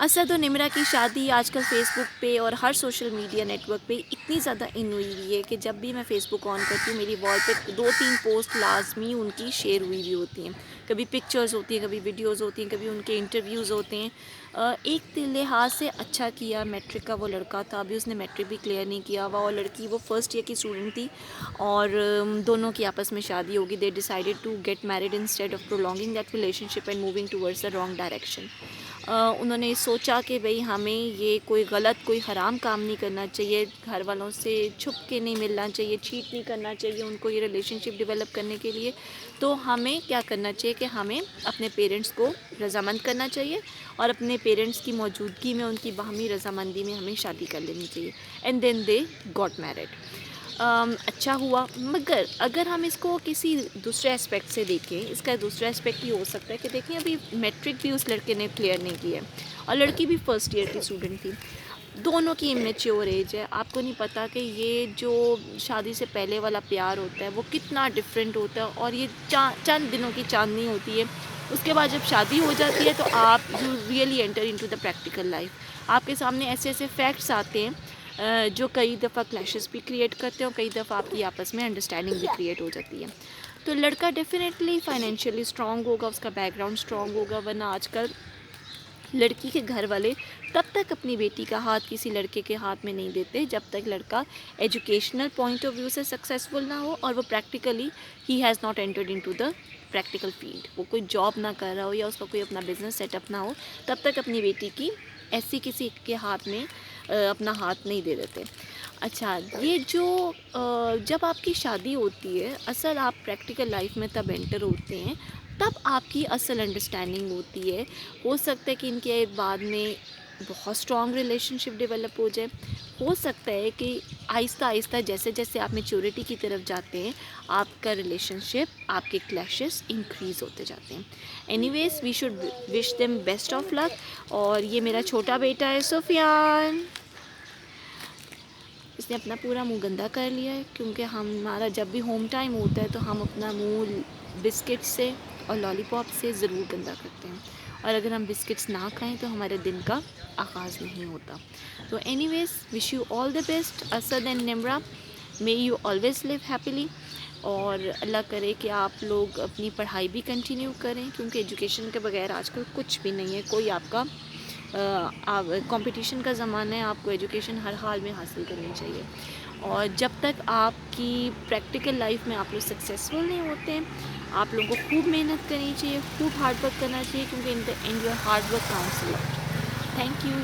اسد و نمرہ کی شادی آج کل فیس بک پہ اور ہر سوشل میڈیا نیٹ ورک پہ اتنی زیادہ ان ہوئی ہوئی ہے کہ جب بھی میں فیس بک آن کرتی ہوں میری وال پہ 2-3 پوسٹ لازمی ان کی شیئر ہوئی ہوئی ہوتی ہیں. کبھی پکچرز ہوتی ہیں, کبھی ویڈیوز ہوتی ہیں, کبھی ان کے انٹرویوز ہوتے ہیں. ایک لحاظ سے اچھا کیا, میٹرک کا وہ لڑکا تھا, ابھی اس نے میٹرک بھی کلیئر نہیں کیا ہوا, اور لڑکی وہ فرسٹ ایئر کی اسٹوڈنٹ تھی, اور دونوں کی آپس میں شادی ہوگی. They decided to get married instead of prolonging that relationship and moving towards the wrong direction. انہوں نے سوچا کہ بھئی ہمیں یہ کوئی غلط, کوئی حرام کام نہیں کرنا چاہیے, گھر والوں سے چھپ کے نہیں ملنا چاہیے, چیٹ نہیں کرنا چاہیے ان کو یہ ریلیشن شپ ڈیولپ کرنے کے لیے. تو ہمیں کیا کرنا چاہیے کہ ہمیں اپنے پیرنٹس کو رضامند کرنا چاہیے, اور اپنے پیرنٹس کی موجودگی میں, ان کی باہمی رضامندی میں ہمیں شادی کر لینی چاہیے. And then they got married. اچھا ہوا. مگر اگر ہم اس کو کسی دوسرے اسپیکٹ سے دیکھیں, اس کا دوسرا اسپیکٹ یہ ہو سکتا ہے کہ دیکھیں ابھی میٹرک بھی اس لڑکے نے کلیئر نہیں کیا ہے, اور لڑکی بھی فرسٹ ایئر کی اسٹوڈنٹ تھی. دونوں کی امیچیور ایج ہے. آپ کو نہیں پتہ کہ یہ جو شادی سے پہلے والا پیار ہوتا ہے وہ کتنا ڈفرینٹ ہوتا ہے, اور یہ چند دنوں کی چاندنی ہوتی ہے. اس کے بعد جب شادی ہو جاتی ہے تو آپ you really enter into the practical life. آپ کے سامنے ایسے ایسے فیکٹس آتے ہیں جو کئی دفعہ کلیشز بھی کریٹ کرتے ہیں, اور کئی دفعہ آپ کی آپس میں انڈرسٹینڈنگ بھی کریٹ ہو جاتی ہے. تو لڑکا ڈیفینیٹلی فائنینشیلی اسٹرانگ ہوگا, اس کا بیک گراؤنڈ اسٹرانگ ہوگا, ورنہ آج کل لڑکی کے گھر والے تب تک اپنی بیٹی کا ہاتھ کسی لڑکے کے ہاتھ میں نہیں دیتے جب تک لڑکا ایجوکیشنل پوائنٹ آف ویو سے سکسیزفل نہ ہو, اور وہ practically he has not entered into the practical field. وہ کوئی جاب نہ کر رہا ہو یا اس کا کوئی اپنا بزنس سیٹ اپ نہ ہو, تب تک اپنی بیٹی کی ایسی کسی کے ہاتھ میں اپنا ہاتھ نہیں دے دیتے. اچھا, یہ جو جب آپ کی شادی ہوتی ہے, اصل آپ پریکٹیکل لائف میں تب انٹر ہوتے ہیں, تب آپ کی اصل انڈرسٹینڈنگ ہوتی ہے. ہو سکتا ہے کہ ان کے بعد میں بہت اسٹرانگ ریلیشن شپ ڈیولپ ہو جائے, ہو سکتا ہے کہ آہستہ آہستہ جیسے جیسے آپ میچورٹی کی طرف جاتے ہیں آپ کا ریلیشن شپ, آپ کے کلیشز انکریز ہوتے جاتے ہیں. Anyways we should wish them best of luck. اور یہ میرا چھوٹا بیٹا ہے سفیان, اس نے اپنا پورا منہ گندا کر لیا ہے, کیونکہ ہمارا جب بھی ہوم ٹائم ہوتا ہے تو ہم اپنا منہ بسکٹ سے اور لالی پاپ سے ضرور گندا کرتے ہیں, اور اگر ہم بسکٹس نہ کھائیں تو ہمارے دن کا آغاز نہیں ہوتا. تو anyways wish you all the best Asad and Nimra, may you always live happily. اور اللہ کرے کہ آپ لوگ اپنی پڑھائی بھی کنٹینیو کریں, کیونکہ ایجوکیشن کے بغیر آج کل کچھ بھی نہیں ہے. کوئی آپ کا کمپٹیشن کا زمانہ ہے, آپ کو ایجوکیشن ہر حال میں حاصل کرنی چاہیے. اور جب تک آپ کی پریکٹیکل لائف میں آپ لوگ سکسیزفل نہیں ہوتے ہیں, آپ لوگوں کو خوب محنت کرنی چاہیے, خوب ہارڈ ورک کرنا چاہیے, کیونکہ in the end your hard work counts a lot. Thank you.